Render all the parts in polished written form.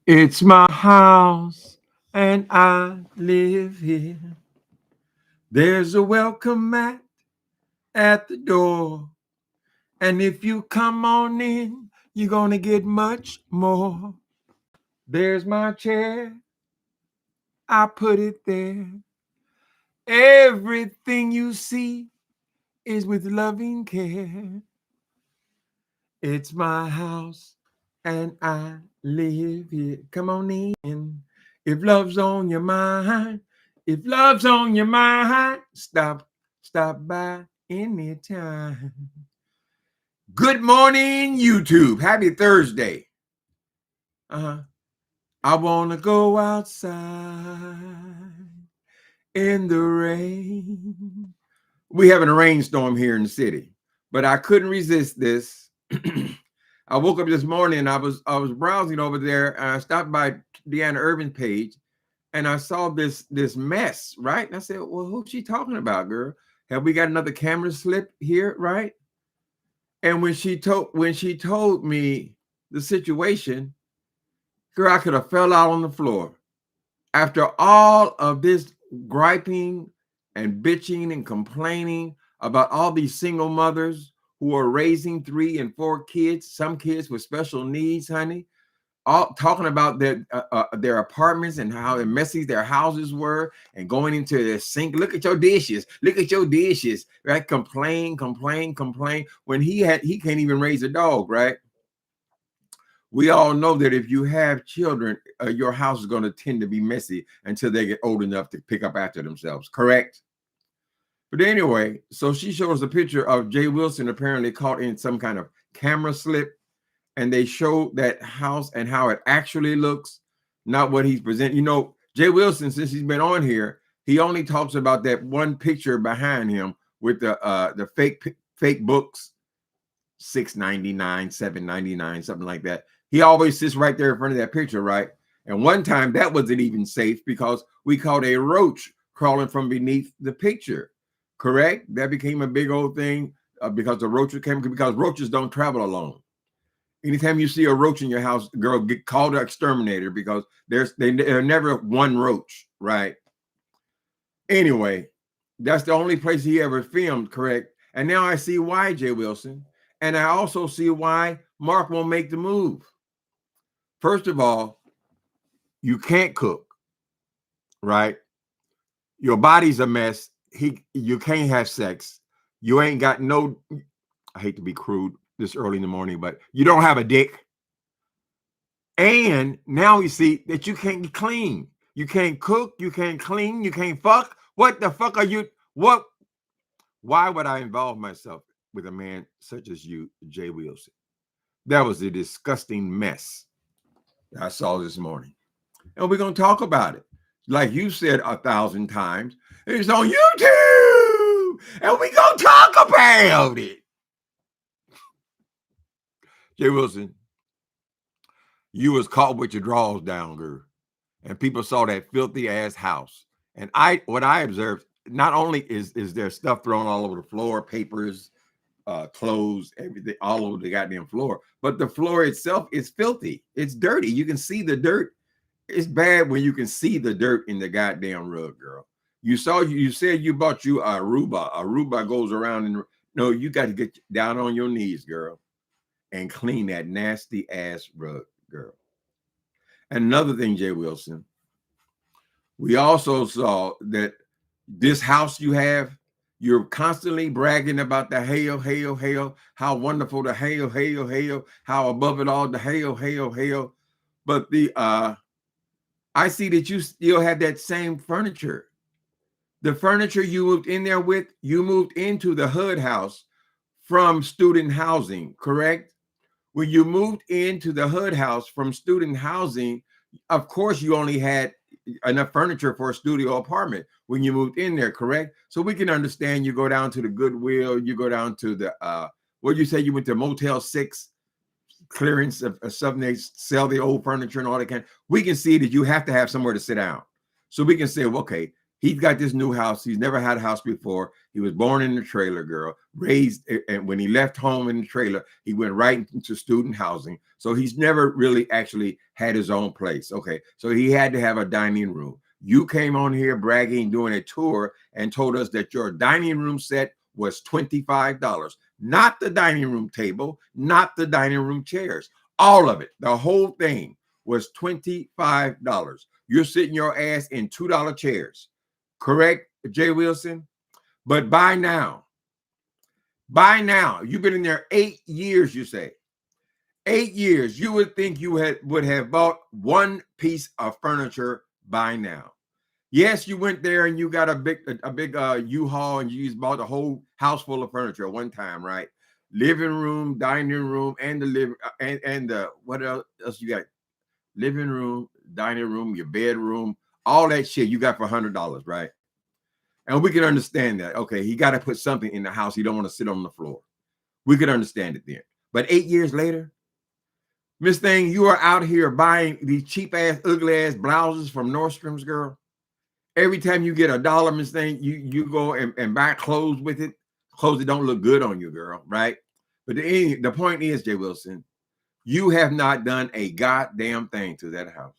It's my house and I live here. There's a welcome mat at the door. And if you come on in, you're going to get much more. There's my chair. I put it there. Everything you see is with loving care. It's my house and I live here. Come on in. If love's on your mind, if love's on your mind, stop by anytime. Good morning, YouTube. Happy Thursday. Uh-huh. I want to go outside in the rain. We having a rainstorm here in the city, but I couldn't resist this. I woke up this morning and I was browsing over there and I stopped by Deanna Irvin's page and I saw this mess, right? And I said, well, who's she talking about, girl? Have we got another camera slip here, right? And when she told me the situation, girl, I could have fell out on the floor. After all of this griping and bitching and complaining about all these single mothers who are raising 3 and 4 kids, some kids with special needs, honey, all talking about their apartments and how messy their houses were and going into their sink. Look at your dishes. Look at your dishes, right? Complain. When he can't even raise a dog, right? We all know that if you have children, your house is going to tend to be messy until they get old enough to pick up after themselves, correct? But anyway, so she shows a picture of J. Wilson apparently caught in some kind of camera slip, and they show that house and how it actually looks, not what he's presenting. You know, J. Wilson, since he's been on here, he only talks about that one picture behind him with the fake books, $6.99, $7.99, something like that. He always sits right there in front of that picture, right? And one time that wasn't even safe because we caught a roach crawling from beneath the picture, correct? That became a big old thing because the roaches came, because roaches don't travel alone. Anytime you see a roach in your house, girl, get called an exterminator because they're never one roach, right? Anyway, that's the only place he ever filmed, correct? And now I see why, J. Wilson. And I also see why Mark won't make the move. First of all, you can't cook, right? Your body's a mess. You can't have sex. You ain't got no, I hate to be crude this early in the morning, but you don't have a dick. And now you see that you can't clean. You can't cook. You can't clean. You can't fuck. What the fuck are you? What? Why would I involve myself with a man such as you, J. Wilson? That was a disgusting mess I saw this morning. And we're going to talk about it. Like you said 1,000 times, it's on YouTube. And we're going to talk about it. J. Wilson, you was caught with your drawers down, girl. And people saw that filthy ass house. And what I observed, not only is there stuff thrown all over the floor, papers, clothes, everything, all over the goddamn floor, but the floor itself is filthy. It's dirty. You can see the dirt. It's bad when you can see the dirt in the goddamn rug, girl. You said you bought you a Aruba. Aruba goes around and no, you got to get down on your knees, girl, and clean that nasty ass rug, girl. And another thing, J. Wilson, we also saw that this house you have, you're constantly bragging about the hail, how wonderful the hail, how above it all the hail. But I see that you still have that same furniture. The furniture you moved in there with, you moved into the hood house from student housing, correct? When you moved into the hood house from student housing, of course, you only had enough furniture for a studio apartment when you moved in there, correct? So we can understand you go down to the Goodwill, you go down to the, what did you say, you went to Motel 6 clearance of something, they sell the old furniture and all that kind. We can see that you have to have somewhere to sit down. So we can say, well, okay, He's got this new house. He's never had a house before. He was born in the trailer, girl, raised, and when he left home in the trailer, he went right into student housing. So he's never really actually had his own place. Okay, so he had to have a dining room. You came on here bragging, doing a tour, and told us that your dining room set was $25. Not the dining room table, not the dining room chairs. All of it, the whole thing was $25. You're sitting your ass in $2 chairs. Correct, J. Wilson? But by now, you've been in there 8 years, you say. 8 years, you would think you would have bought one piece of furniture by now. Yes, you went there and you got a big U-Haul and you bought a whole house full of furniture at one time, right? Living room, dining room, and the what else you got? Living room, dining room, your bedroom, all that shit you got for $100, right? And we can understand that. Okay, he got to put something in the house. He don't want to sit on the floor. We could understand it then. But 8 years later, Miss Thing, you are out here buying these cheap ass, ugly ass blouses from Nordstrom's, girl. Every time you get $1, Miss Thing, you go and buy clothes with it. Clothes that don't look good on you, girl, right? But the point is, J. Wilson, you have not done a goddamn thing to that house.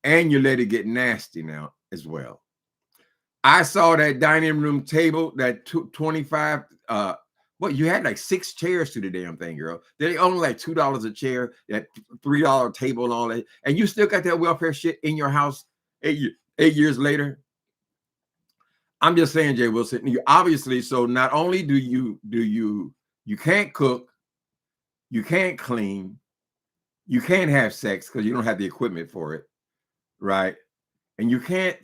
And you let it get nasty now as well. I saw that dining room table, that 25, you had like 6 chairs to the damn thing, girl. They only like $2 a chair, that $3 table and all that. And you still got that welfare shit in your house 8 years later. I'm just saying, J. Wilson, you obviously, so not only do you can't cook, you can't clean, you can't have sex because you don't have the equipment for it, right? And you can't,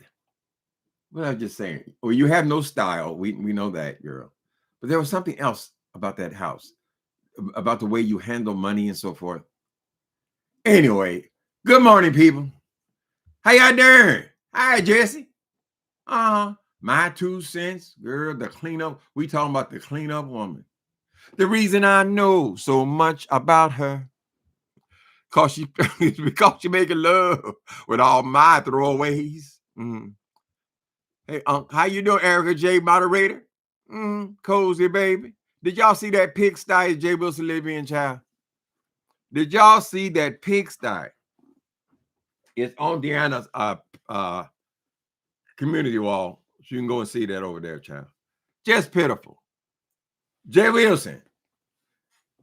what I was just saying, well, you have no style. We know that, girl. But there was something else about that house, about the way you handle money and so forth. Anyway, good morning, people. How y'all doing? Hi, Jesse. My 2 cents, girl, the cleanup. We talking about the cleanup woman. The reason I know so much about her, because she making love with all my throwaways. Hey, how you doing, Erica J, moderator? Cozy, baby. Did y'all see that pigsty J. Wilson live in, child? Did y'all see that pigsty? It's on Deanna's community wall. So you can go and see that over there, child. Just pitiful. J. Wilson,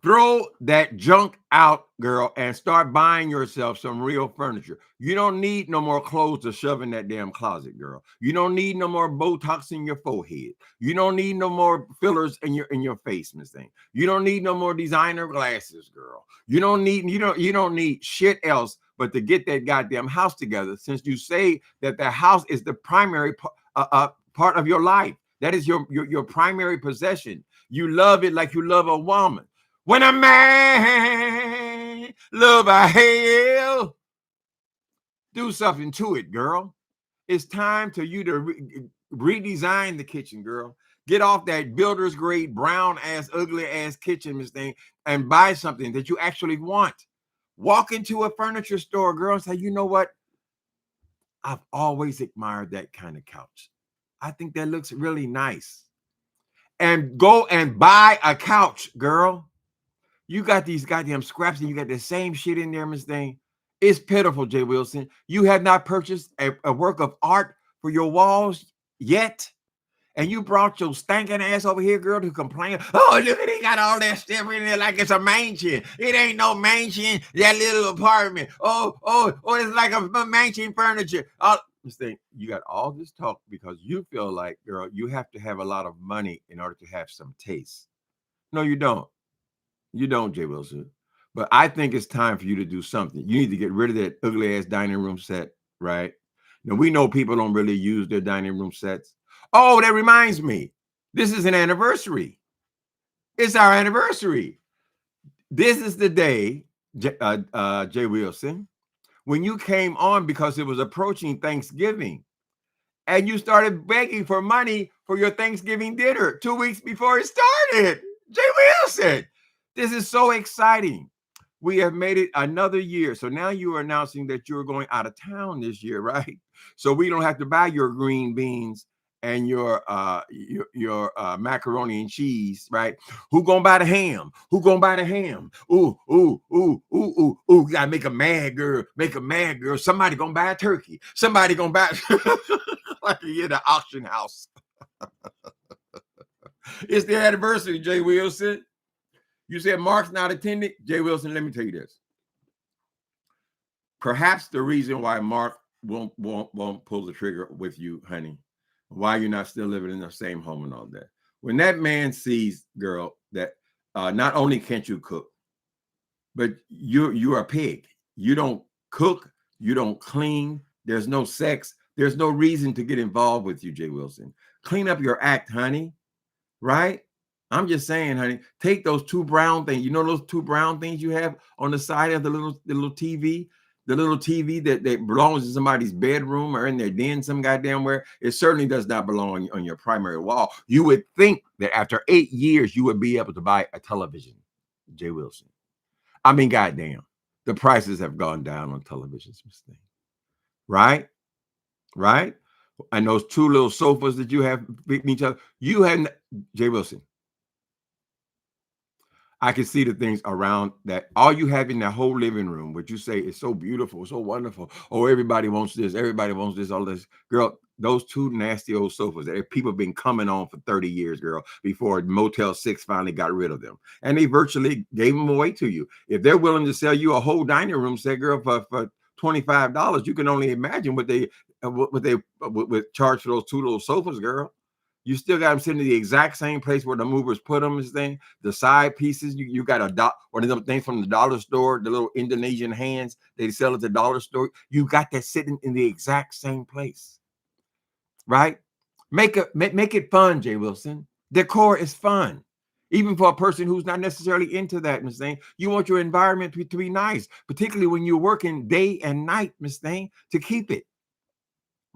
throw that junk out, girl, and start buying yourself some real furniture. You don't need no more clothes to shove in that damn closet, girl. You don't need no more Botox in your forehead. You don't need no more fillers in your face, Miss Thing. You don't need no more designer glasses, girl. You don't need shit else but to get that goddamn house together, since you say that the house is the primary part of your life. That is your primary possession. You love it like you love a woman. When a man love a hell, do something to it, girl. It's time for you to redesign the kitchen, girl. Get off that builder's grade, brown ass, ugly ass kitchen, Miss Thing, and buy something that you actually want. Walk into a furniture store, girl, and say, you know what? I've always admired that kind of couch. I think that looks really nice. And go and buy a couch, girl. You got these goddamn scraps and you got the same shit in there, Miss Thing. It's pitiful, J. Wilson. You have not purchased a work of art for your walls yet. And you brought your stinking ass over here, girl, to complain. Oh, look at it, got all that stuff in there like it's a mansion. It ain't no mansion, that little apartment. Oh, it's like a mansion furniture. Miss Thing, you got all this talk because you feel like, girl, you have to have a lot of money in order to have some taste. No, you don't. You don't, J. Wilson. But I think it's time for you to do something. You need to get rid of that ugly ass dining room set, right? Now, we know people don't really use their dining room sets. Oh, that reminds me. This is an anniversary. It's our anniversary. This is the day, J. Wilson, when you came on because it was approaching Thanksgiving. And you started begging for money for your Thanksgiving dinner 2 weeks before it started. J. Wilson. This is so exciting. We have made it another year. So now you are announcing that you're going out of town this year, right? So we don't have to buy your green beans and your macaroni and cheese, right? Who gonna buy the ham? Who gonna buy the ham? Ooh, ooh, ooh, ooh, ooh, ooh. Gotta make a mad girl. Make a mad girl. Somebody gonna buy a turkey. Somebody gonna buy like you're the auction house. It's the anniversary, J. Wilson. You said Mark's not attending. J. Wilson, let me tell you this. Perhaps the reason why Mark won't pull the trigger with you, honey, why you're not still living in the same home and all that. When that man sees, girl, that not only can't you cook, but you're a pig. You don't cook, you don't clean, there's no sex, there's no reason to get involved with you, J. Wilson. Clean up your act, honey, right? I'm just saying, honey, take those two brown things. You know those two brown things you have on the side of the little TV? The little TV that belongs to somebody's bedroom or in their den some goddamn where. It certainly does not belong on your primary wall. You would think that after 8 years, you would be able to buy a television, J. Wilson. I mean, goddamn, the prices have gone down on televisions, right? Right? And those two little sofas that you have beating each other, you had, J. Wilson, I can see the things around that. All you have in that whole living room, what you say is so beautiful, so wonderful. Oh, everybody wants this. Everybody wants this, all this. Girl, those two nasty old sofas that people have been coming on for 30 years, girl, before Motel 6 finally got rid of them. And they virtually gave them away to you. If they're willing to sell you a whole dining room set, girl, for $25, you can only imagine what they would charge for those two little sofas, girl. You still got them sitting in the exact same place where the movers put them. This thing, the side pieces, you got one of them things from the dollar store, the little Indonesian hands they sell at the dollar store. You got that sitting in the exact same place, right? Make it fun, J. Wilson. Decor is fun, even for a person who's not necessarily into that, Miss Thing. You want your environment to be nice, particularly when you're working day and night, Miss Thing, to keep it.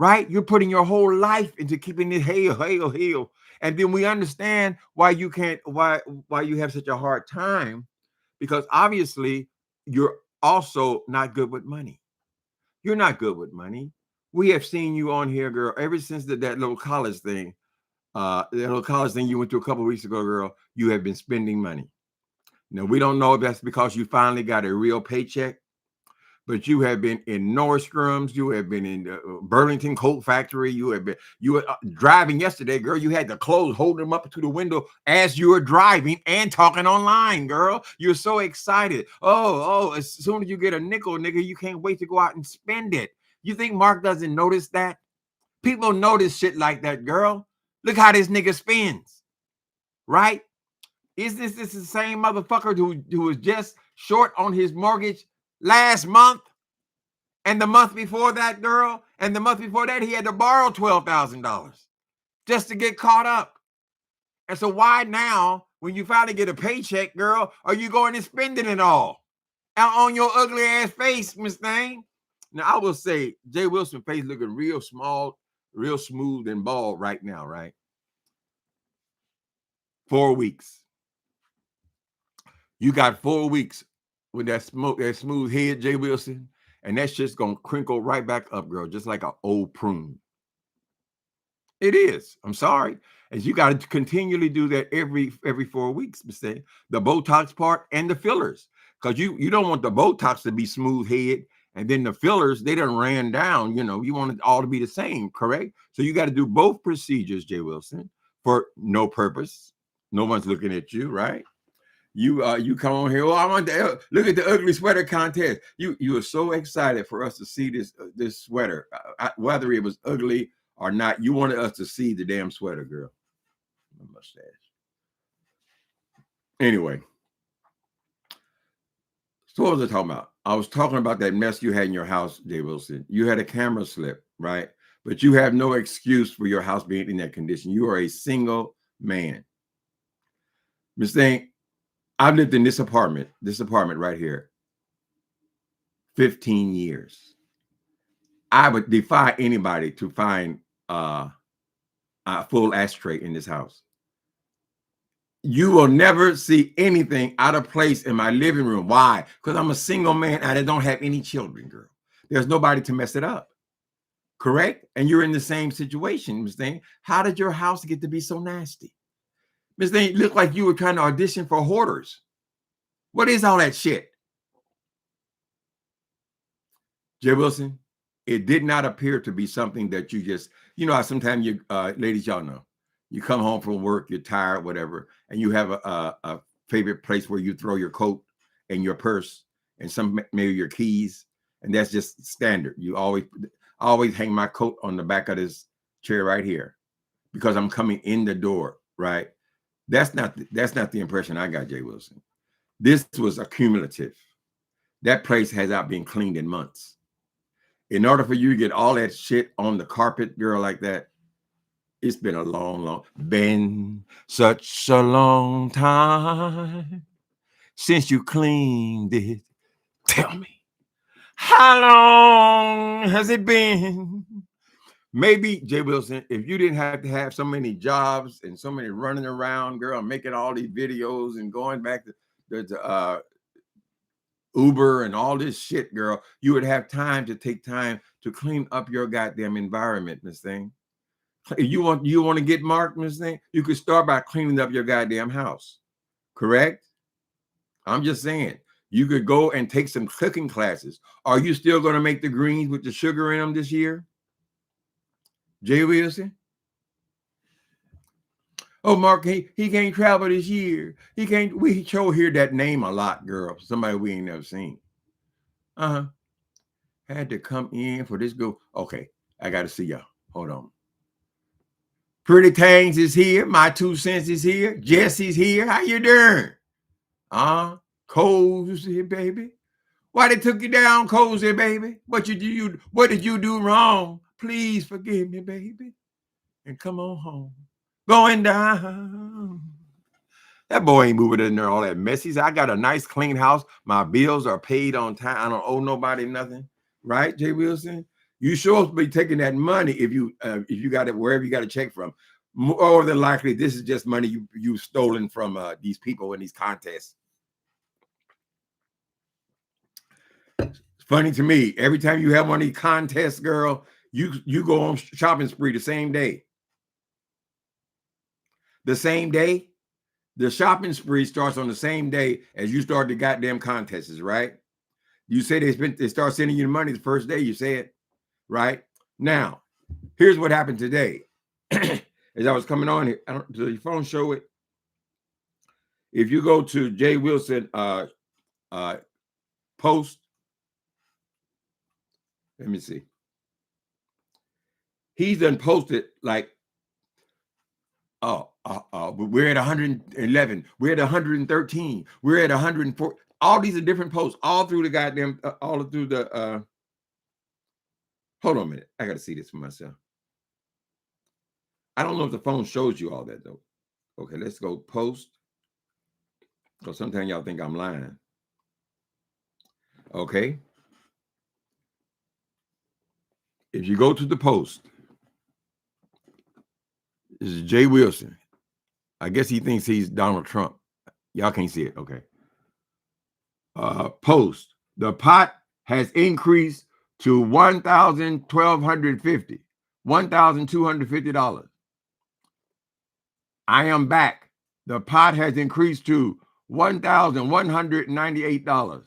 Right? You're putting your whole life into keeping it hail. And then we understand why you can't, why you have such a hard time, because obviously you're also not good with money. You're not good with money. We have seen you on here, girl, ever since that little college thing, you went to a couple of weeks ago, girl, you have been spending money. Now, we don't know if that's because you finally got a real paycheck, but you have been in Nordstrom's, you have been in Burlington Coat Factory, you were driving yesterday, girl. You had the clothes holding them up to the window as you were driving and talking online, girl. You're so excited. Oh, as soon as you get a nickel, nigga, you can't wait to go out and spend it. You think Mark doesn't notice that? People notice shit like that, girl. Look how this nigga spends, right? Is this the same motherfucker who was just short on his mortgage last month, and the month before that, girl, and the month before that, he had to borrow $12,000 just to get caught up? And so why now, when you finally get a paycheck, girl, are you going and spending it all out on your ugly ass face, Miss Thing? Now, I will say, J. Wilson face looking real small, real smooth and bald right now, right? 4 weeks. You got 4 weeks with that smooth head, J. Wilson, and that shit's gonna crinkle right back up, girl, just like an old prune. It is. I'm sorry. And you got to continually do that every 4 weeks, the Botox part and the fillers, because you don't want the Botox to be smooth head, and then the fillers, they done ran down. You want it all to be the same, correct? So you got to do both procedures, J. Wilson, for no purpose. No one's looking at you, right? You come on here. Oh, I want to look at the ugly sweater contest. You were so excited for us to see this sweater, whether it was ugly or not. You wanted us to see the damn sweater, girl. My mustache. Anyway, so what was I talking about? I was talking about that mess you had in your house, J. Wilson. You had a camera slip, right? But you have no excuse for your house being in that condition. You are a single man. Miss Thing, I've lived in this apartment right here, 15 years. I would defy anybody to find a full ashtray in this house. You will never see anything out of place in my living room. Why? Because I'm a single man and I don't have any children, girl. There's nobody to mess it up. correct? And you're in the same situation, Miss Thing. How did your house get to be so nasty? Miss Thing, looked like you were trying to audition for hoarders. What is all that shit? J. Wilson, it did not appear to be something that you just, you know, sometimes you, ladies, y'all know, you come home from work, you're tired, whatever, and you have a favorite place where you throw your coat and your purse and some maybe your keys, and that's just standard. You always hang my coat on the back of this chair right here because I'm coming in the door, right? That's not the impression I got, J. Wilson. This was accumulative. That place has not been cleaned in months. In order for you to get all that shit on the carpet, girl, like that, it's been a been such a long time since you cleaned it. Tell me, how long has it been? Maybe, J. Wilson, if you didn't have to have so many jobs and so many running around, girl, making all these videos and going back to Uber and all this shit, girl, you would have time to take time to clean up your goddamn environment, Miss Thing. You want to get marked, Miss Thing? You could start by cleaning up your goddamn house. Correct? I'm just saying. You could go and take some cooking classes. Are you still going to make the greens with the sugar in them this year? J. Wilson? Oh, Mark, he can't travel this year. He can't. We show hear that name a lot, girl. Somebody we ain't never seen. Had to come in for this go. Okay, I got to see y'all. Hold on. Pretty Tangs is here. My 2 cents is here. Jesse's here. How you doing? Cozy, baby. Why they took you down, Cozy, baby? What did you do wrong? Please forgive me, baby. And come on home. Going down. That boy ain't moving in there all that messy. I got a nice clean house. My bills are paid on time. I don't owe nobody nothing. Right, J. Wilson? You supposed to be taking that money if you got it wherever you got a check from. More than likely, this is just money you've stolen from these people in these contests. It's funny to me. Every time you have one of these contests, girl, you go on shopping spree the same day. The same day. The shopping spree starts on the same day as you start the goddamn contests, right? You say they start sending you the money the first day, you say it, right? Now, here's what happened today. As I was coming on here, does your phone show it? If you go to J. Wilson post, let me see. He's done posted like, we're at 111, we're at 113, we're at 104. All these are different posts, all through the goddamn, all through the. Hold on a minute, I got to see this for myself. I don't know if the phone shows you all that though. Okay, let's go post. Because sometimes y'all think I'm lying. Okay. If you go to the post, this is J. Wilson. I guess he thinks he's Donald Trump. Y'all can't see it. Okay. Post. The pot has increased to $1,250. $1,250. I am back. The pot has increased to $1,198.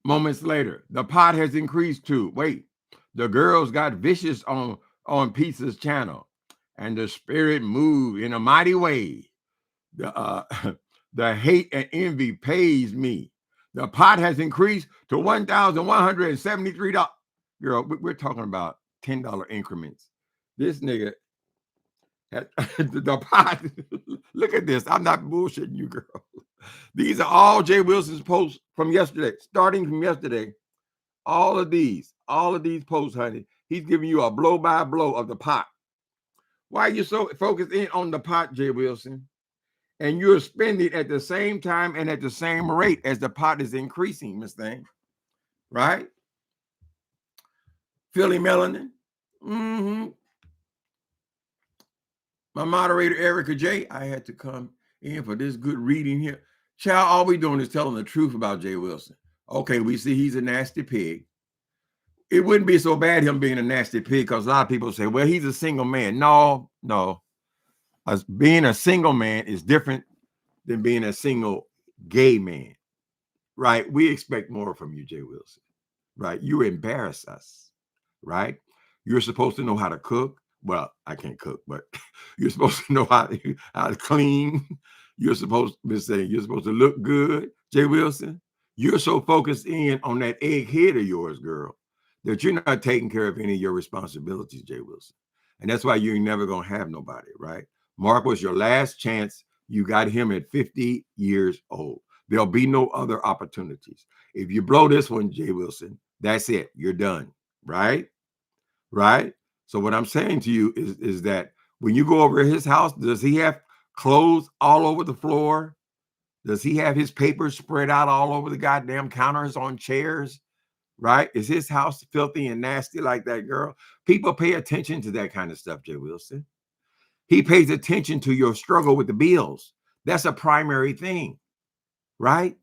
Moments later, the pot has increased to, the girls got vicious on Pizza's channel, and the spirit moved in a mighty way. The hate and envy pays me. The pot has increased to $1,173. Girl, we're talking about $10 increments. This nigga, the pot, look at this. I'm not bullshitting you, girl. These are all J. Wilson's posts from yesterday, starting from yesterday. All of these posts, honey, he's giving you a blow by blow of the pot. Why are you so focused in on the pot, J. Wilson? And you're spending at the same time and at the same rate as the pot is increasing, Miss Thing. Right? Philly Melanin. Mm-hmm. My moderator, Erica J. I had to come in for this good reading here. Child, all we doing is telling the truth about J. Wilson. Okay, we see he's a nasty pig. it wouldn't be so bad him being a nasty pig, because a lot of people say, well, he's a single man. No, no. As being a single man is different than being a single gay man, right? We expect more from you, J. Wilson, right? You embarrass us, right? You're supposed to know how to cook. Well, I can't cook, but you're supposed to know how to clean. You're supposed to say you're supposed to look good, J. Wilson. You're so focused in on that egg head of yours, girl, that you're not taking care of any of your responsibilities, J. Wilson. And that's why you're never gonna have nobody, right? Mark was your last chance. You got him at 50 years old. There'll be no other opportunities. If you blow this one, J. Wilson, that's it. You're done, right? Right? So what I'm saying to you is that when you go over to his house, does he have clothes all over the floor? Does he have his papers spread out all over the goddamn counters on chairs? Right? Is his house filthy and nasty like that, girl? People pay attention to that kind of stuff, J. Wilson. He pays attention to your struggle with the bills. That's a primary thing, right?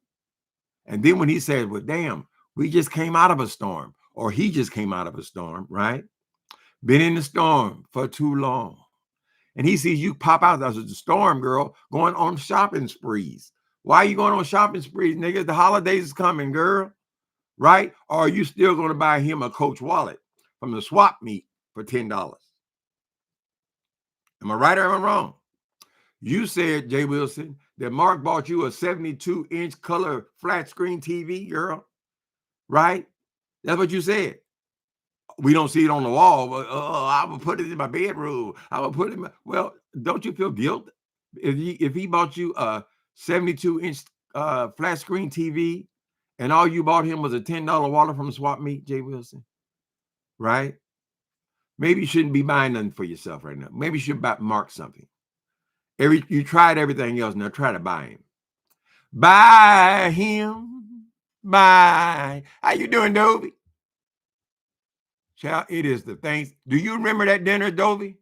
And then when he said, well, damn, we just came out of a storm, or he just came out of a storm, right? Been in the storm for too long. And he sees you pop out as a storm girl going on shopping sprees. Why are you going on shopping sprees, nigga? The holidays is coming, girl, right? Or are you still going to buy him a Coach wallet from the swap meet for $10? Am I right or am I wrong? You said, J. Wilson, that Mark bought you a 72-inch color flat screen TV, girl, right? That's what you said. We don't see it on the wall, but I will put it in my bedroom. I will put it in my, well, don't you feel guilt if he bought you a 72-inch flat screen TV and all you bought him was a $10 wallet from the swap meet, J. Wilson, right? Maybe you shouldn't be buying nothing for yourself right now. Maybe you should buy Mark something. You tried everything else, now try to buy him. Buy him. Bye. How you doing, Dovey? Child, it is the things. Do you remember that dinner, Dovey?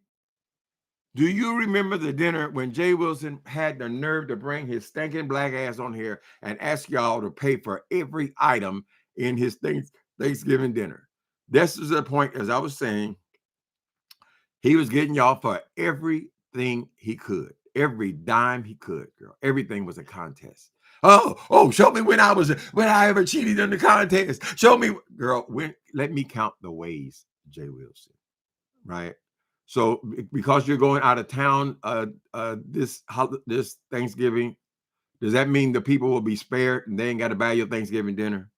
Do you remember the dinner when J. Wilson had the nerve to bring his stinking black ass on here and ask y'all to pay for every item in his Thanksgiving dinner? This is the point, as I was saying, he was getting y'all for everything he could, every dime he could, girl. Everything was a contest. Oh, show me when I ever cheated in the contest. Show me, girl, let me count the ways, J. Wilson, right? So because you're going out of town this Thanksgiving, does that mean the people will be spared and they ain't got to buy your Thanksgiving dinner?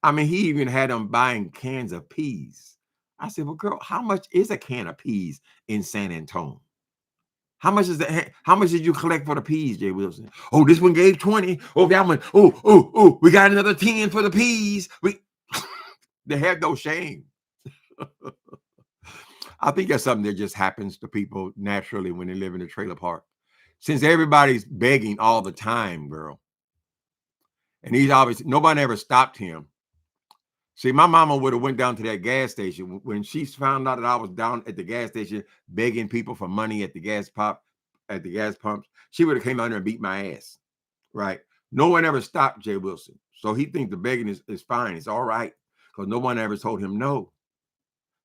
I mean, he even had them buying cans of peas. I said, well, girl, how much is a can of peas in San Antonio? How much is that? How much did you collect for the peas, J. Wilson? Oh, this one gave 20. Oh, that one. Oh, we got another 10 for the peas. They have no shame. I think that's something that just happens to people naturally when they live in a trailer park. Since everybody's begging all the time, girl. And he's obviously, nobody ever stopped him. See, my mama would have went down to that gas station when she found out that I was down at the gas station begging people for money at the gas pumps. She would have came out there and beat my ass, right? No one ever stopped J. Wilson, so he thinks the begging is fine. It's all right because no one ever told him no.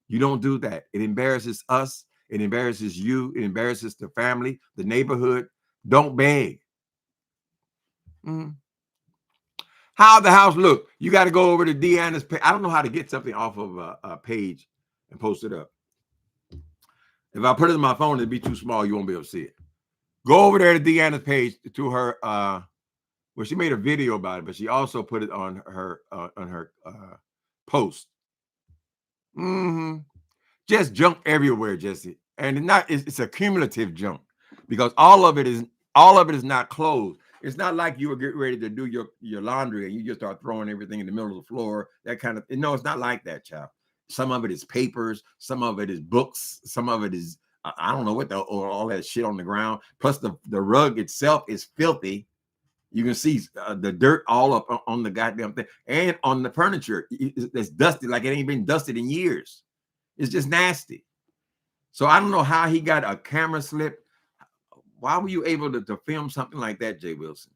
You don't do that. It embarrasses us. It embarrasses you. It embarrasses the family, the neighborhood. Don't beg. Mm-hmm. How the house look? You got to go over to Deanna's page. I don't know how to get something off of a page and post it up. If I put it in my phone, it'd be too small. You won't be able to see it. Go over there to Deanna's page to her. Well, she made a video about it, but she also put it on her post. Mm-hmm. Just junk everywhere, Jesse, and it's a cumulative junk because all of it is not clothes. It's not like you were getting ready to do your laundry and you just start throwing everything in the middle of the floor. That kind of no, it's not like that, child. Some of it is papers, some of it is books, some of it is I don't know what all that shit on the ground. Plus the rug itself is filthy. You can see the dirt all up on the goddamn thing and on the furniture. It's dusty like it ain't been dusted in years. It's just nasty. So I don't know how he got a camera slip. Why were you able to film something like that, J. Wilson?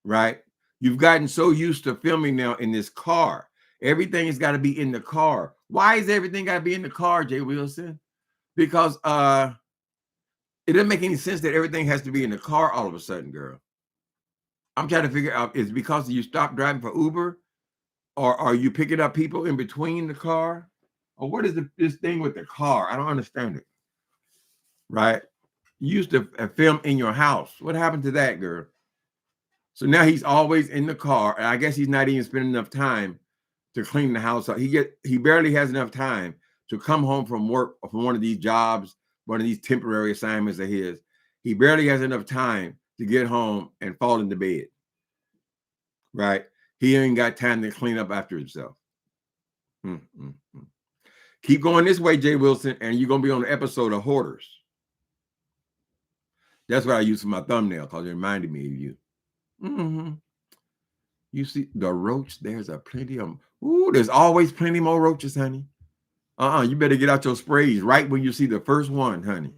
Right? You've gotten so used to filming now in this car. Everything has got to be in the car. Why is everything got to be in the car, J. Wilson? Because it doesn't make any sense that everything has to be in the car all of a sudden, girl. I'm trying to figure out, is it because you stopped driving for Uber? Or are you picking up people in between the car? Or what is this thing with the car? I don't understand it. Right? You used to film in your house. What happened to that, girl? So now he's always in the car, and I guess he's not even spending enough time to clean the house up. He barely has enough time to come home from work or from one of these jobs, one of these temporary assignments of his. He barely has enough time to get home and fall into bed. Right? He ain't got time to clean up after himself. Keep going this way, J. Wilson, and you're gonna be on the episode of Hoarders. That's what I use for my thumbnail because it reminded me of you. You see the roach, there's a plenty of them. Ooh, there's always plenty more roaches, honey. You better get out your sprays right when you see the first one, honey.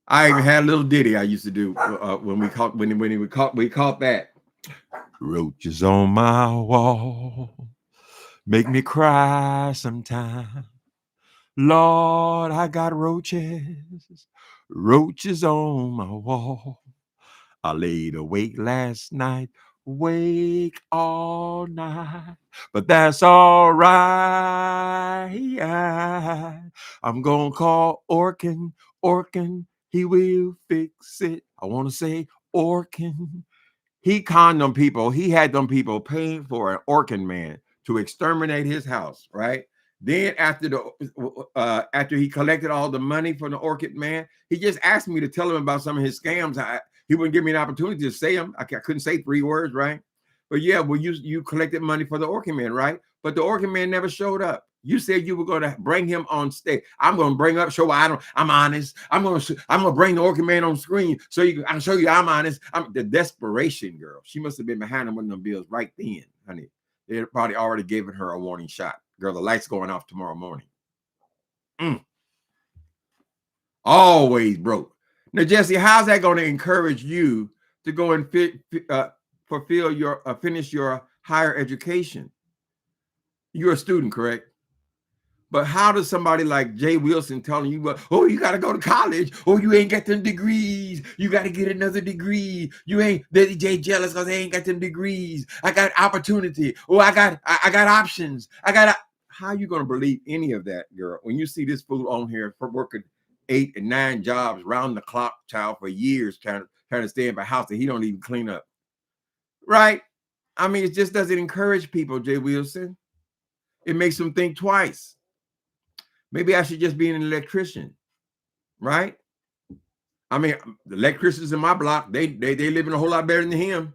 I even had a little ditty I used to do when we caught that. Roaches on my wall make me cry sometimes. Lord, I got roaches on my wall. I laid awake last night, wake all night, but that's all right. I'm gonna call Orkin, he will fix it. I want to say Orkin. He conned them people. He had them people paying for an Orkin man to exterminate his house, right? Then after he collected all the money from the Orchid man, he just asked me to tell him about some of his scams. He wouldn't give me an opportunity to say them. I couldn't say 3 words, right? But yeah, well, you collected money for the Orchid man, right? But the Orchid man never showed up. You said you were going to bring him on stage. I'm going to bring up, show I'm honest. I'm going to bring the Orchid man on screen so I can show you I'm honest. The desperation, girl. She must have been behind one of them bills right then, honey. They probably already given her a warning shot. Girl, the light's going off tomorrow morning. Always broke. Now, Jesse, how's that going to encourage you to go and finish your higher education? You're a student, correct? But how does somebody like J. Wilson telling you, oh, you got to go to college, oh, you ain't got them degrees, you got to get another degree, you ain't, J jealous because they ain't got them degrees, I got opportunity, oh, I got options, how you going to believe any of that, girl, when you see this fool on here for working 8 and 9 jobs round the clock, child, for years trying to stay in a house that he don't even clean up, right? I mean, it just doesn't encourage people, J. Wilson. It makes them think twice. Maybe I should just be an electrician, right? I mean, the electricians in my block, they living a whole lot better than him.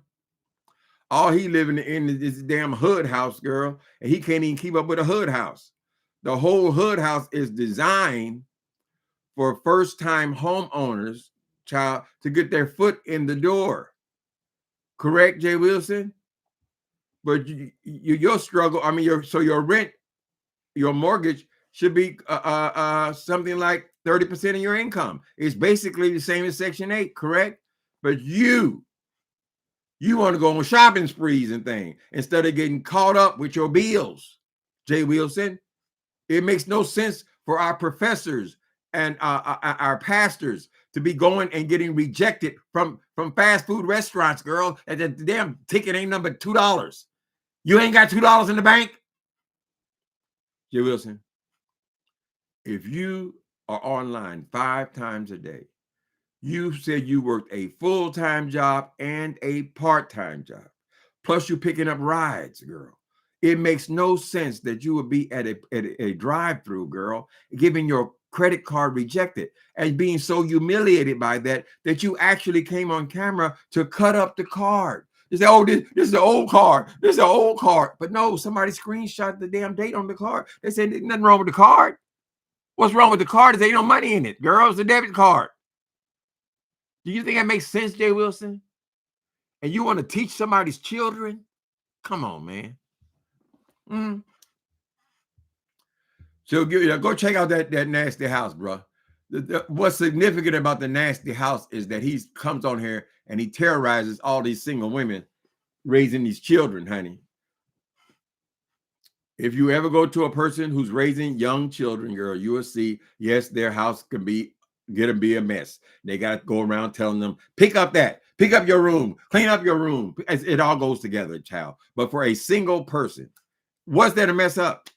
All he living in is this damn hood house, girl, and he can't even keep up with a hood house. The whole hood house is designed for first-time homeowners, child, to get their foot in the door. Correct, J. Wilson? But your struggle, I mean, your rent, your mortgage should be something like 30% of your income. It's basically the same as Section 8, correct? But you want to go on shopping sprees and things instead of getting caught up with your bills, J. Wilson. It makes no sense for our professors and our pastors to be going and getting rejected from fast food restaurants, girl, and the damn ticket ain't number $2. You ain't got $2 in the bank? J. Wilson, if you are online 5 times a day, you said you worked a full-time job and a part-time job, plus you're picking up rides, girl. It makes no sense that you would be at a drive-through, girl, getting your credit card rejected and being so humiliated by that you actually came on camera to cut up the card. You say, oh, this is the old card. This is the old card. But no, somebody screenshot the damn date on the card. They said there's nothing wrong with the card. What's wrong with the card is there ain't no money in it, girl. It's a debit card. Do you think that makes sense, J. Wilson? And you want to teach somebody's children? Come on, man. So go check out that nasty house, bro. What's significant about the nasty house is that he comes on here and he terrorizes all these single women raising these children, honey. If you ever go to a person who's raising young children, girl, you will see, yes, their house can be a mess. They got to go around telling them, pick up your room, clean up your room. It all goes together, child. But for a single person, what's there to mess up?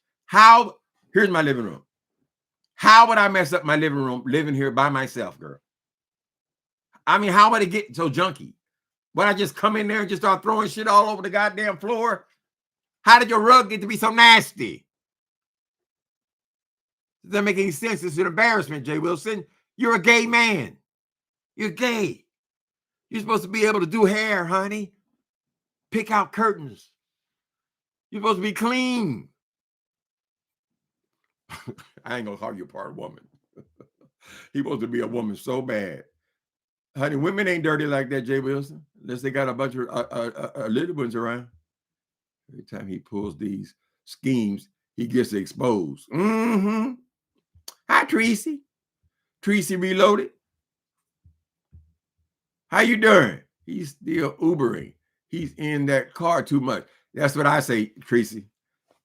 Here's my living room. How would I mess up my living room living here by myself, girl? I mean, how would it get so junky? Would I just come in there and just start throwing shit all over the goddamn floor? How did your rug get to be so nasty? It doesn't make any sense. It's an embarrassment, J. Wilson. You're a gay man. You're gay. You're supposed to be able to do hair, honey. Pick out curtains. You're supposed to be clean. I ain't gonna call you a part woman. He's supposed to be a woman so bad. Honey, women ain't dirty like that, J. Wilson, unless they got a bunch of little ones around. Every time he pulls these schemes, he gets exposed. Mm-hmm. Hi, Tracy. Tracy Reloaded. How you doing? He's still Ubering. He's in that car too much. That's what I say, Tracy.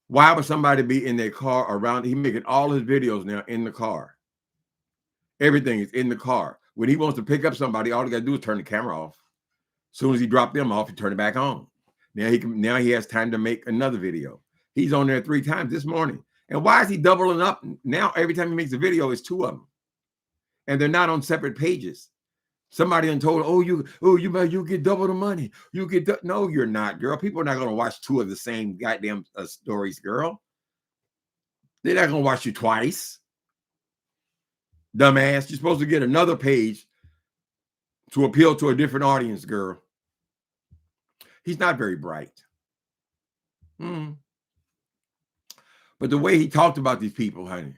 Why would somebody be in their car around? He's making all his videos now in the car. Everything is in the car. When he wants to pick up somebody, all he got to do is turn the camera off. As soon as he dropped them off, he turned it back on. Now he has time to make another video. He's on there 3 times this morning. And why is he doubling up? Now every time he makes a video, it's 2 of them. And they're not on separate pages. Somebody done told, you get double the money. No, you're not, girl. People are not going to watch 2 of the same goddamn stories, girl. They're not going to watch you twice. Dumbass. You're supposed to get another page to appeal to a different audience, girl. He's not very bright. But the way he talked about these people, honey,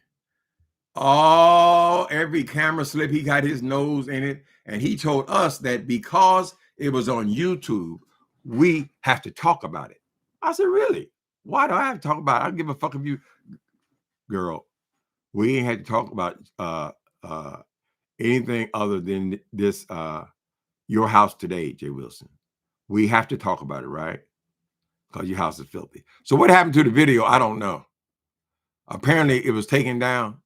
every camera slip, he got his nose in it. And he told us that because it was on YouTube, we have to talk about it. I said, really? Why do I have to talk about it? I don't give a fuck if you, girl, we ain't had to talk about anything other than this, your house today, J. Wilson. We have to talk about it, right? Because your house is filthy. So what happened to the video? I don't know. Apparently it was taken down.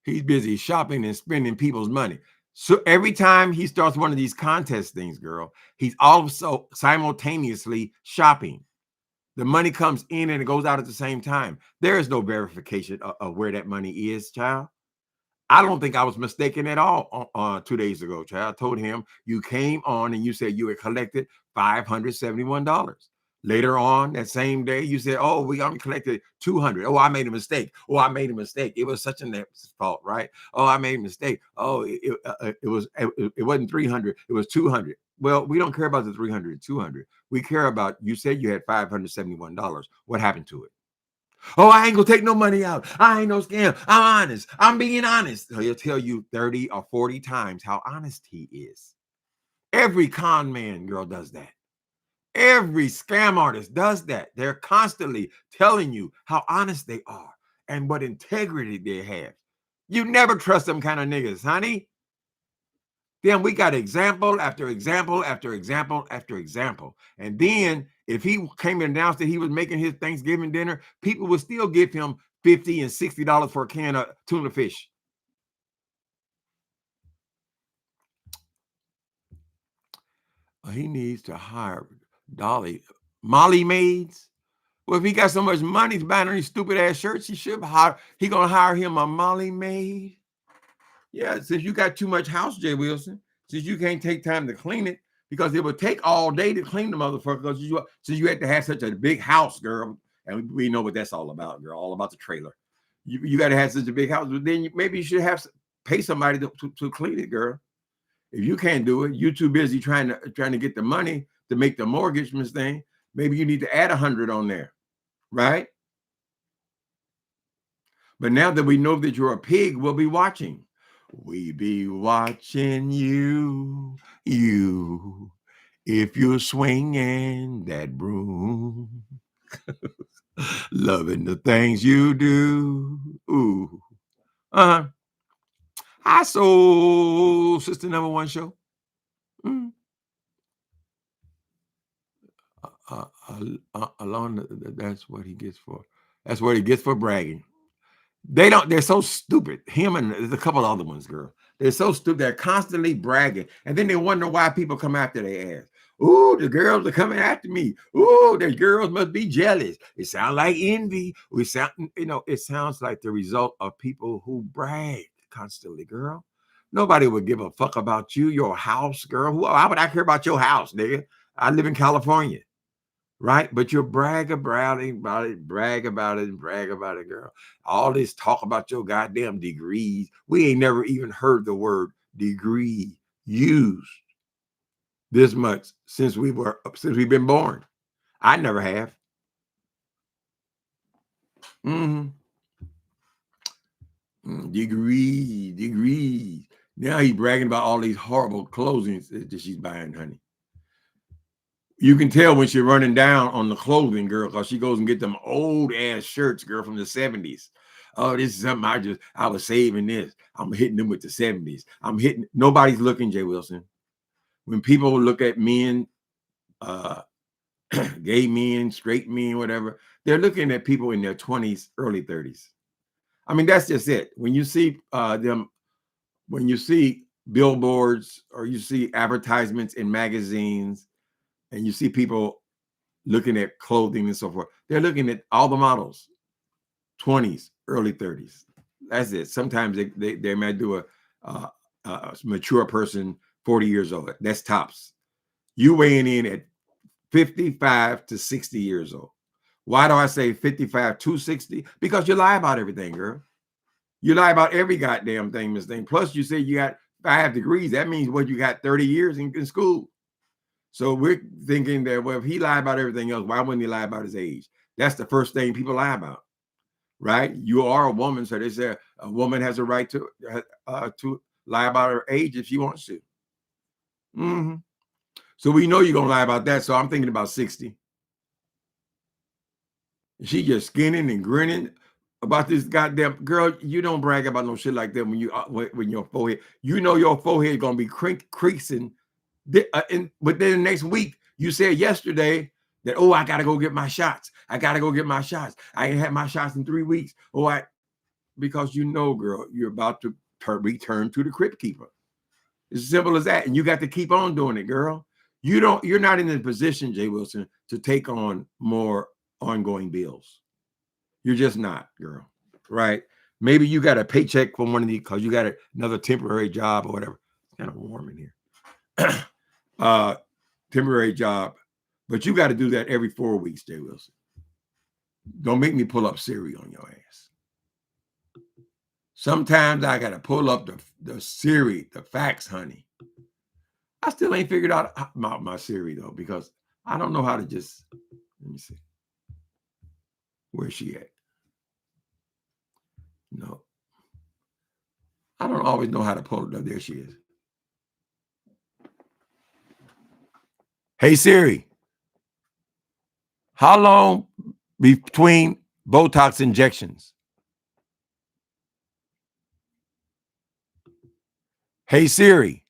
He's busy shopping and spending people's money. So every time he starts one of these contest things, girl, he's also simultaneously shopping. The money comes in and it goes out at the same time. There is no verification of where that money is, child. I don't think I was mistaken at all 2 days ago, child. I told him you came on and you said you had collected $571. Later on that same day, you said, oh, we only collected 200. Oh, I made a mistake. Oh, I made a mistake. It was such a fault, right? Oh, I made a mistake. Oh, it wasn't 300. It was 200. Well, we don't care about the 300 and 200. We care about, you said you had $571. What happened to it? Oh, I ain't gonna take no money out. I ain't no scam. I'm honest. I'm being honest. He'll tell you 30 or 40 times how honest he is. Every con man, girl, does that. Every scam artist does that. They're constantly telling you how honest they are and what integrity they have. You never trust them kind of niggas, honey. Then we got example after example after example after example. And then if he came and announced that he was making his Thanksgiving dinner, people would still give him $50 and $60 for a can of tuna fish. He needs to hire Molly maids. Well, if he got so much money to buy these stupid ass shirts, he gonna hire him a Molly maid. Yeah, since you got too much house, J. Wilson, since you can't take time to clean it, because it would take all day to clean the motherfucker, because you had to have such a big house, girl. And we know what that's all about, girl, all about the trailer. You got to have such a big house, but then maybe you should pay somebody to clean it, girl. If you can't do it, you're too busy trying to get the money to make the mortgage thing. Maybe you need to add 100 on there, right? But now that we know that you're a pig, we'll be watching. We be watching you, if you're swinging that broom, loving the things you do. Ooh, Hi, Soul Sister Number One show. along that's what he gets for. That's what he gets for bragging. They're so stupid. Him and there's a couple other ones, girl. They're so stupid. They're constantly bragging. And then they wonder why people come after their ass. Ooh, the girls are coming after me. Ooh, the girls must be jealous. It sounds like envy. It sounds like the result of people who brag constantly, girl. Nobody would give a fuck about you, your house, girl. Why would I care about your house, nigga? I live in California. Right? But you're brag about it, brag about it, and brag about it, girl. All this talk about your goddamn degrees. We ain't never even heard the word degree used this much since we've been born. I never have. Mm-hmm. Degrees. Now he's bragging about all these horrible clothing that she's buying, honey. You can tell when she's running down on the clothing, girl, because she goes and get them old ass shirts, girl, from the 70s. Oh, this is something I was saving this. I'm hitting them with the 70s. Nobody's looking, J. Wilson. When people look at men, gay men, straight men, whatever, they're looking at people in their 20s, early 30s. I mean, that's just it. When you see when you see billboards or you see advertisements in magazines and you see people looking at clothing and so forth, they're looking at all the models, 20s, early 30s. That's it. Sometimes they might do a mature person 40 years old. That's tops. You weighing in at 55 to 60 years old. Why do I say 55 to 60? Because you lie about everything, girl. You lie about every goddamn thing, Miss Thing. Plus, you say you got 5 degrees. That means what, you got 30 years in school. So we're thinking that, well, if he lied about everything else, why wouldn't he lie about his age? That's the first thing people lie about, right? You are a woman, so they say a woman has a right to lie about her age if she wants to. Mm-hmm. So we know you're gonna lie about that. So I'm thinking about 60. She just skinning and grinning about this goddamn girl. You don't brag about no shit like that when your forehead. You know your forehead gonna be creasing. Within the next week, you said yesterday that, oh, I gotta go get my shots. I gotta go get my shots. I ain't had my shots in 3 weeks. Because you know, girl, you're about to return to the Crypt Keeper. It's as simple as that, and you got to keep on doing it, girl. You're not in a position, J. Wilson, to take on more ongoing bills. You're just not, girl. Right? Maybe you got a paycheck from one of these because you got another temporary job or whatever. It's kind of warm in here. Temporary job, but you got to do that every 4 weeks, J. Wilson. Don't make me pull up Siri on your ass. Sometimes I got to pull up the Siri, the facts, honey. I still ain't figured out my Siri, though, because I don't know how to just, let me see. Where's she at? No. I don't always know how to pull it up. There she is. Hey, Siri. How long between Botox injections? Hey, Siri.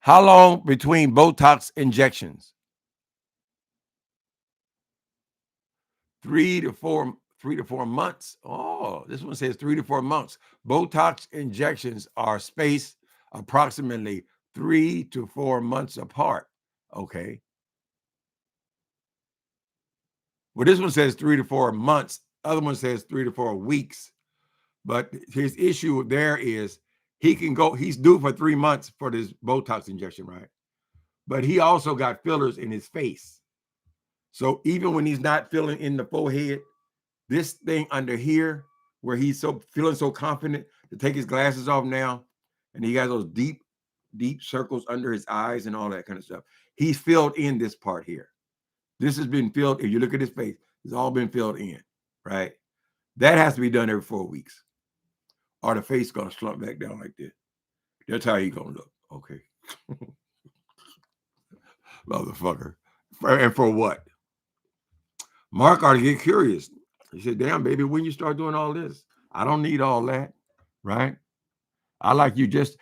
How long between Botox injections? 3 to 4 months. Oh, this one says 3 to 4 months. Botox injections are spaced approximately 3 to 4 months apart. Okay. Well, this one says 3 to 4 months. Other one says 3 to 4 weeks. But his issue there is he's due for 3 months for this Botox injection, right? But he also got fillers in his face. So even when he's not filling in the forehead, this thing under here, where he's feeling so confident to take his glasses off now, and he has those deep circles under his eyes and all that kind of stuff. He's filled in this part here. This has been filled. If you look at his face, it's all been filled in, right? That has to be done every 4 weeks, or the face is gonna slump back down like this. That's how he's gonna look. Okay, motherfucker. And for what? Mark ought to get curious. He said, "Damn, baby, when you start doing all this, I don't need all that, right? I like you just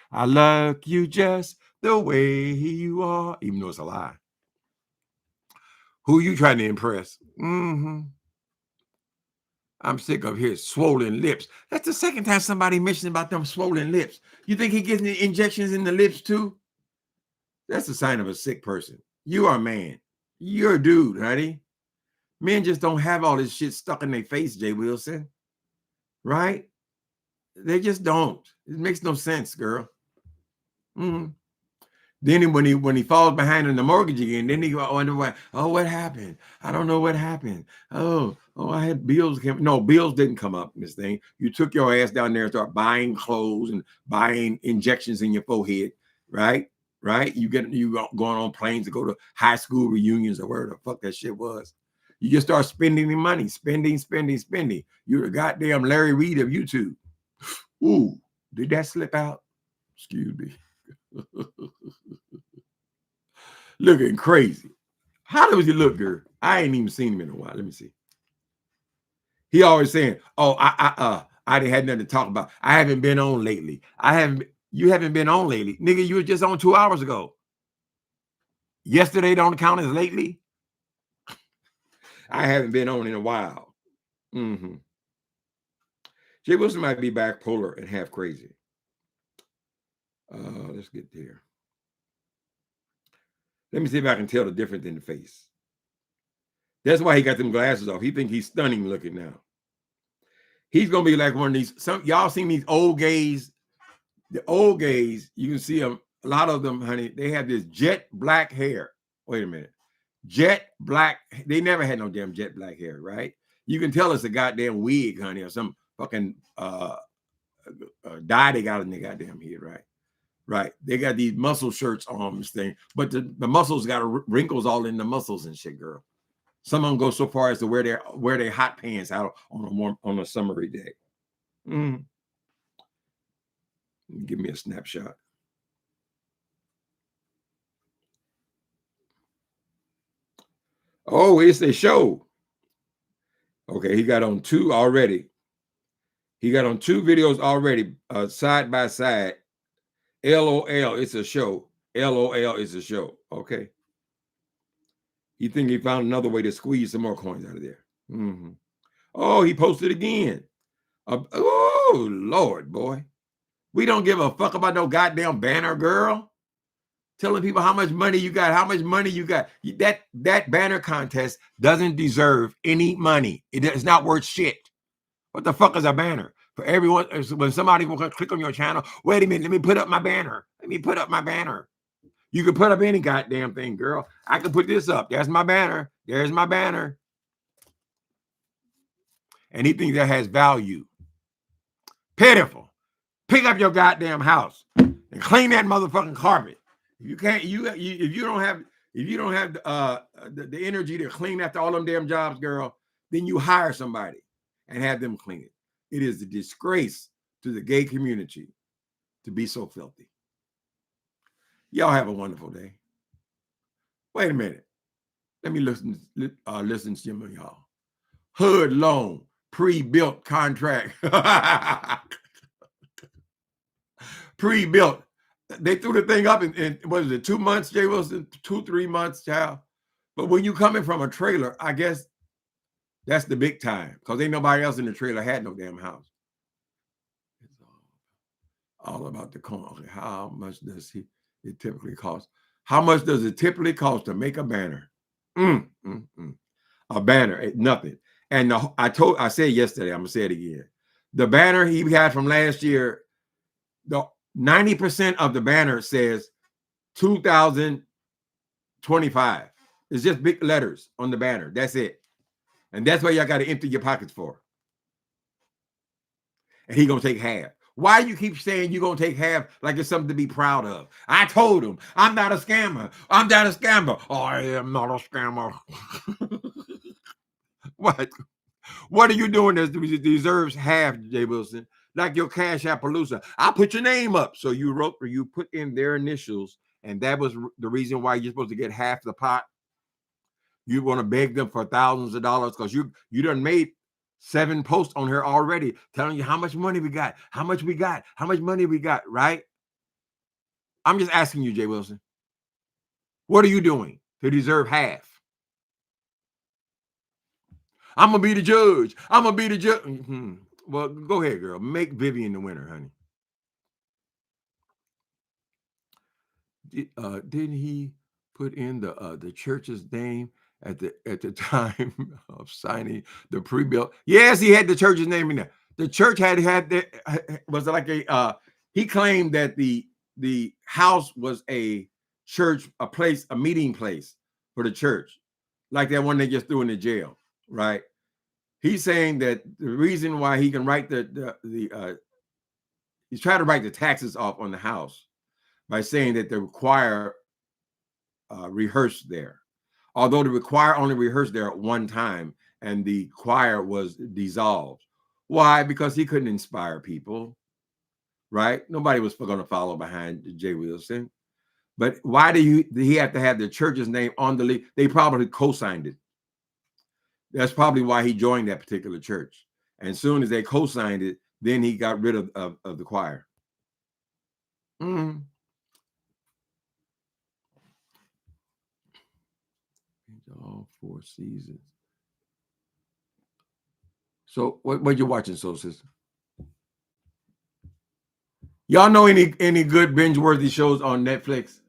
the way you are," even though it's a lie. Who you trying to impress? Mm-hmm. I'm sick of his swollen lips. That's the second time somebody mentioned about them swollen lips. You think he gets injections in the lips too? That's a sign of a sick person. You are a man. You're a dude, honey. Men just don't have all this shit stuck in their face, J. Wilson. Right? They just don't. It makes no sense, girl. Mm-hmm. Then when he falls behind on the mortgage again, then he wonder why. Oh, what happened? I don't know what happened. Oh, I had bills. No, bills didn't come up, Miss Thing. You took your ass down there and start buying clothes and buying injections in your forehead, right? Right? You going on planes to go to high school reunions or wherever the fuck that shit was. You just start spending the money, spending. You're the goddamn Larry Reed of YouTube. Ooh, did that slip out? Excuse me. Looking crazy. How does he look, girl? I ain't even seen him in a while. Let me see. He always saying, "Oh, I didn't had nothing to talk about. I haven't been on lately. You haven't been on lately, nigga. You were just on 2 hours ago. Yesterday don't count as lately. I haven't been on in a while. Mm-hmm. J. Wilson might be bipolar and half crazy. Let's get there. Let me see if I can tell the difference in the face. That's why he got them glasses off. He think he's stunning looking now. He's gonna be like one of these. Some y'all seen these old gays. The old gays, you can see them. A lot of them, honey, they have this jet black hair. Wait a minute, jet black. They never had no damn jet black hair, right? You can tell it's a goddamn wig, honey, or some fucking dye they got in their goddamn head, right? Right. They got these muscle shirts on this thing, but the muscles got wrinkles all in the muscles and shit, girl. Some of them go so far as to wear their hot pants out on a summery day. Mm. Give me a snapshot. Oh, it's a show. Okay, he got on 2 already. He got on 2 videos already, side by side. LOL, it's a show. LOL is a show. Okay. He think he found another way to squeeze some more coins out of there. Mm-hmm. Oh, he posted again. Oh, Lord, boy. We don't give a fuck about no goddamn banner, girl. Telling people how much money you got, That banner contest doesn't deserve any money. It's not worth shit. What the fuck is a banner? For everyone, when somebody will click on your channel, wait a minute, let me put up my banner. You can put up any goddamn thing, girl. I can put this up. There's my banner. And he thinks that has value. Pitiful. Pick up your goddamn house and clean that motherfucking carpet. If you don't have the energy to clean after all them damn jobs, girl, then you hire somebody and have them clean it. It is a disgrace to the gay community to be so filthy. Y'all have a wonderful day. Wait a minute. Let me listen to some of y'all. HUD loan, pre-built contract. Pre-built. They threw the thing up in what is it, 2 months, J. Wilson? 2-3 months, child. But when you coming from a trailer, I guess that's the big time, because ain't nobody else in the trailer had no damn house. It's all about the coin. How much does it typically cost? How much does it typically cost to make a banner? A banner, nothing. And I said yesterday, I'm gonna say it again. The banner he had from last year, the 90% of the banner says 2025. It's just big letters on the banner. That's it. And that's what y'all got to empty your pockets for. And he gonna take half. Why you keep saying you're gonna take half like it's something to be proud of? I told him I'm not a scammer. Oh, I am not a scammer. What are you doing that deserves half, J. Wilson? Like your Cash Appaloosa. I put your name up. So you put in their initials, and that was the reason why you're supposed to get half the pot. You want to beg them for thousands of dollars because you done made 7 posts on her already telling you how much money we got, how much money we got, right? I'm just asking you, J. Wilson. What are you doing to deserve half? I'm gonna be the judge. I'm gonna be the judge. Mm-hmm. Well, go ahead, girl. Make Vivian the winner, honey. Didn't he put in the church's name at the time of signing the pre-bill? Yes, he had the church's name in there. The church had was like he claimed that the house was a church, a place, a meeting place for the church, like that one they just threw in the jail, right? He's saying that the reason why he can write he's trying to write the taxes off on the house by saying that the choir rehearsed there. Although the choir only rehearsed there at one time and the choir was dissolved. Why? Because he couldn't inspire people, right? Nobody was going to follow behind J. Wilson. But why did he have to have the church's name on the lease? They probably co-signed it. That's probably why he joined that particular church. And as soon as they co-signed it, then he got rid of the choir. Mm. All 4 seasons. So what you watching, Soul Sister? Y'all know any good binge-worthy shows on Netflix?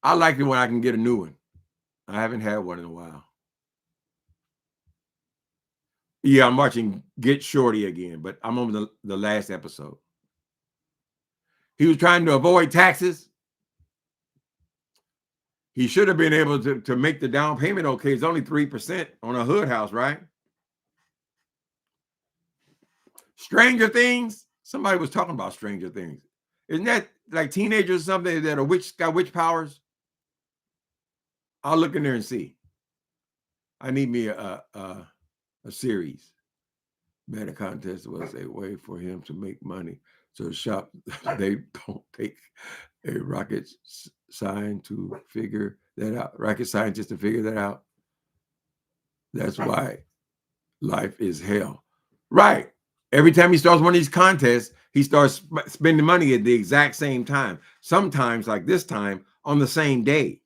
I like it when I can get a new one. I haven't had one in a while. Yeah, I'm watching Get Shorty again, but I'm on the last episode. He was trying to avoid taxes. He should have been able to make the down payment okay. It's only 3% on a hood house, right? Stranger Things. Somebody was talking about Stranger Things. Isn't that like teenagers or something that are got witch powers? I'll look in there and see. I need me a series. Better contest was a way for him to make money. So the shop, they don't take a rocket science to figure that out. Rocket scientist to figure that out. That's why life is hell. Right. Every time he starts one of these contests, he starts spending money at the exact same time. Sometimes, like this time, on the same day.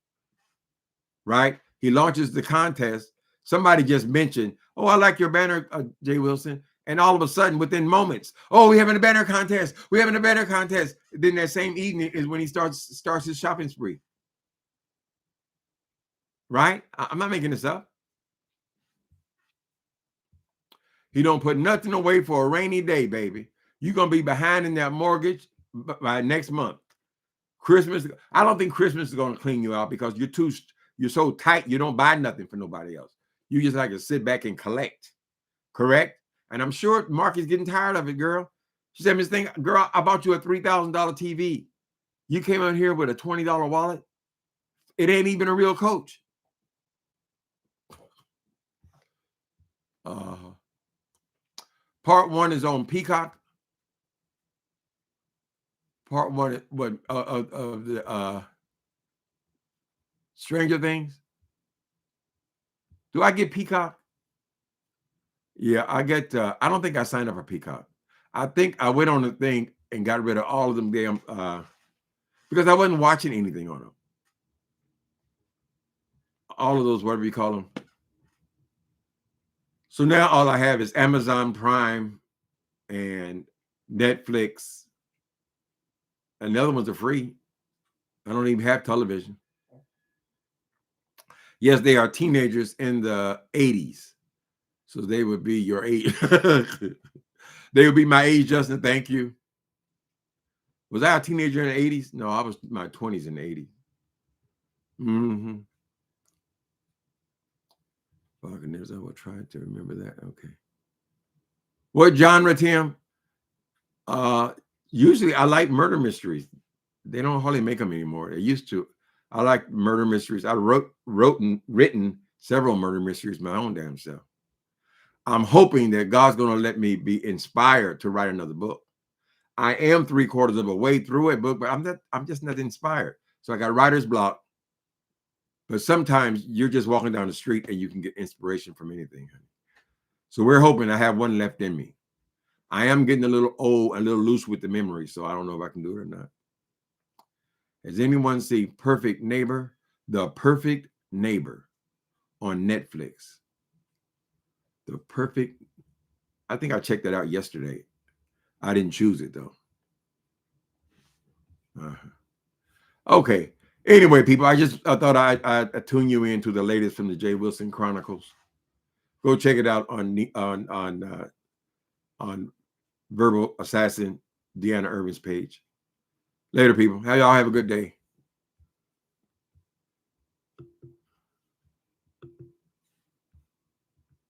Right? He launches the contest. Somebody just mentioned, oh, I like your banner, J. Wilson. And all of a sudden, within moments, oh, we're having a banner contest. We're having a banner contest. Then that same evening is when he starts his shopping spree. Right? I'm not making this up. He don't put nothing away for a rainy day, baby. You're going to be behind in that mortgage by next month. Christmas, I don't think Christmas is going to clean you out because you're so tight, you don't buy nothing for nobody else. You just like to sit back and collect. Correct? And I'm sure Mark is getting tired of it, girl. She said, Miss Thing, girl, I bought you a $3,000 TV. You came out here with a $20 wallet. It ain't even a real coach. Part 1 is on Peacock. Part 1 of the Stranger Things. Do I get Peacock? Yeah, I get. I don't think I signed up for Peacock. I think I went on the thing and got rid of all of them damn because I wasn't watching anything on them. All of those, whatever you call them. So now all I have is Amazon Prime and Netflix. And the other ones are free. I don't even have television. Yes, they are teenagers in the 80s. So they would be your age. They would be my age, Justin. Thank you. Was I a teenager in the 80s? No, I was my 20s in the 80s. Mm-hmm. Buccaneers, I will try to remember that. Okay. What genre, Tim? Usually I like murder mysteries. They don't hardly make them anymore. They used to. I like murder mysteries. I written several murder mysteries my own damn self. I'm hoping that God's going to let me be inspired to write another book. I am 3/4 of a way through a book, but I'm just not inspired. So I got writer's block. But sometimes you're just walking down the street and you can get inspiration from anything. So we're hoping I have one left in me. I am getting a little old, a little loose with the memory, so I don't know if I can do it or not. Has anyone seen The Perfect Neighbor on Netflix? The perfect. I think I checked that out yesterday. I didn't choose it though. Okay. Anyway, people, I thought I'd tune you in to the latest from the J. Wilson Chronicles. Go check it out on Verbal Assassin Deanna Irvin's page. Later, people. Y'all have a good day.